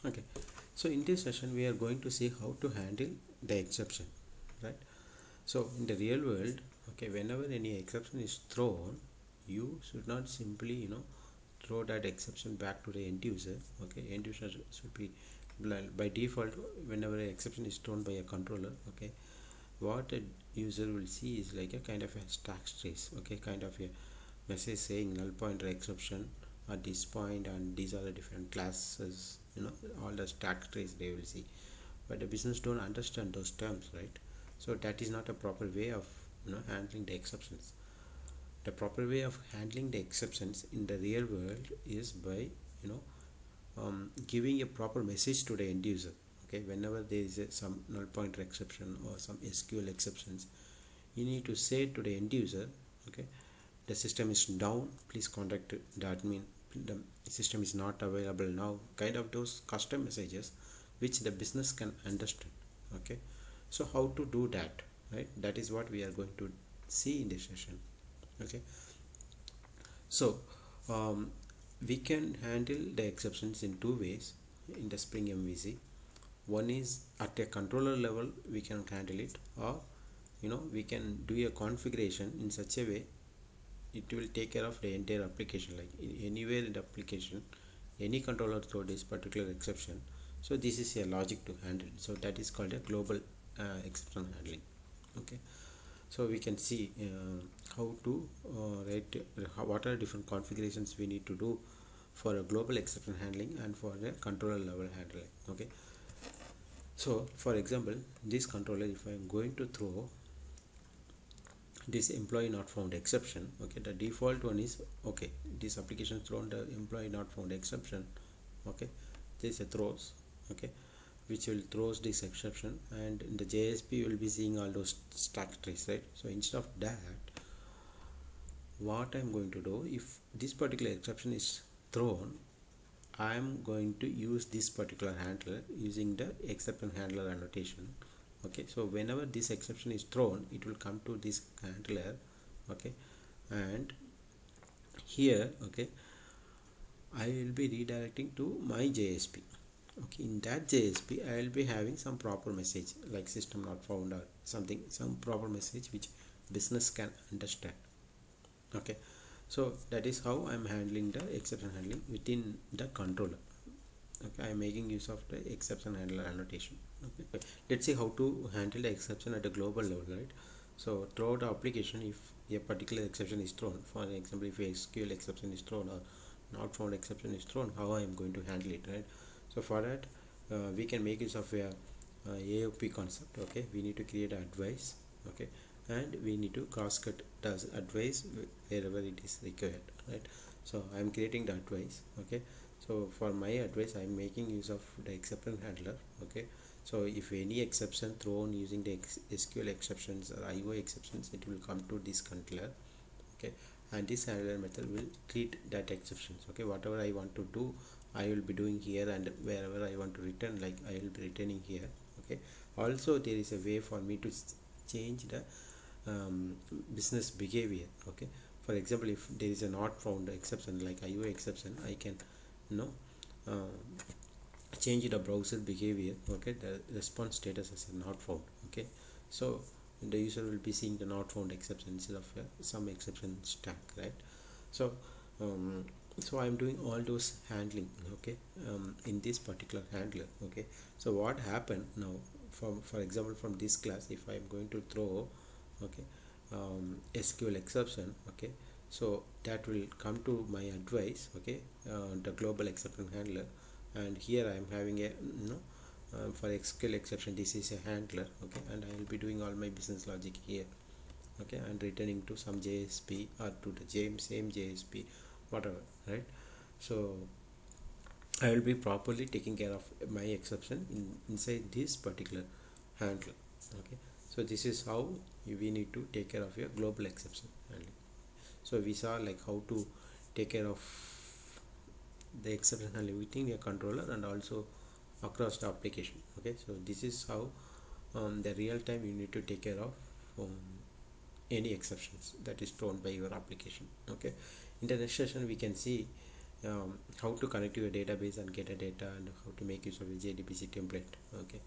Okay, so in this session we are going to see how to handle the exception, right? So in the real world, okay, whenever any exception is thrown, you should not simply throw that exception back to the end user. Okay, end user should be by default, whenever an exception is thrown by a controller, okay, what a user will see is like a kind of a stack trace, okay, kind of a message saying null pointer exception at this point, and these are the different classes, all the stack trace they will see. But the business don't understand those terms, right? So that is not a proper way of handling the exceptions. The proper way of handling the exceptions in the real world is by giving a proper message to the end user. Okay, whenever there is some null pointer exception or some SQL exceptions, you need to say to the end user, okay, the system is down, please contact the admin, the system is not available now, kind of those custom messages which the business can understand. Okay, so how to do that, right? That is what we are going to see in this session. Okay, so we can handle the exceptions in two ways in the Spring MVC. One is at a controller level we can handle it, or we can do a configuration in such a way it will take care of the entire application, like anywhere in the application any controller throw this particular exception, so this is a logic to handle. So that is called a global exception handling. Okay, so we can see how to write what are different configurations we need to do for a global exception handling and for a controller level handling. Okay, so for example, this controller, if I am going to throw this employee not found exception, okay, the default one is, okay, this application thrown the employee not found exception, okay, this throws, okay, which will throws this exception, and in the JSP you will be seeing all those stack trace, right? So instead of that, what I'm going to do, if this particular exception is thrown, I'm going to use this particular handler using the exception handler annotation. Okay, so whenever this exception is thrown, it will come to this handler, okay, and here, okay, I will be redirecting to my JSP. Okay, in that JSP I will be having some proper message like system not found or something, some proper message which business can understand. Okay, so that is how I'm handling the exception handling within the controller. Okay, I'm making use of the exception handler annotation. Okay, let's see how to handle the exception at a global level, right? So throughout the application, if a particular exception is thrown, for example, if a SQL exception is thrown or not found exception is thrown, how I am going to handle it, right? So for that, we can make use of a AOP concept. Okay, we need to create an advice, okay, and we need to cross-cut the advice wherever it is required, right? So I am creating the advice. Okay, so for my advice I am making use of the exception handler. Okay, so if any exception thrown using the SQL exceptions or IO exceptions, it will come to this controller. Okay, and this handler method will treat that exceptions. Okay, whatever I want to do I will be doing here, and wherever I want to return, like I will be returning here. Okay, also there is a way for me to change the business behavior. Okay, for example, if there is a not found exception like IO exception, I can change the browser behavior. Okay, the response status as a not found. Okay, so the user will be seeing the not found exception instead of some exception stack, right? So so I'm doing all those handling, okay, in this particular handler. Okay, so what happened now, for example, from this class, if I'm going to throw, okay, SQL exception, okay, so that will come to my advice, okay, the global exception handler, and here I am having a for SQL exception, this is a handler, okay, and I will be doing all my business logic here, okay, and returning to some JSP or to the same JSP, whatever, right? So I will be properly taking care of my exception inside this particular handler. Okay, so this is how we need to take care of your global exception handling. So we saw like how to take care of the exception handling within your controller and also across the application. Okay, so this is how the real time you need to take care of any exceptions that is thrown by your application. Okay, in the next session we can see how to connect to your database and get a data, and how to make use of a JDBC template. Okay,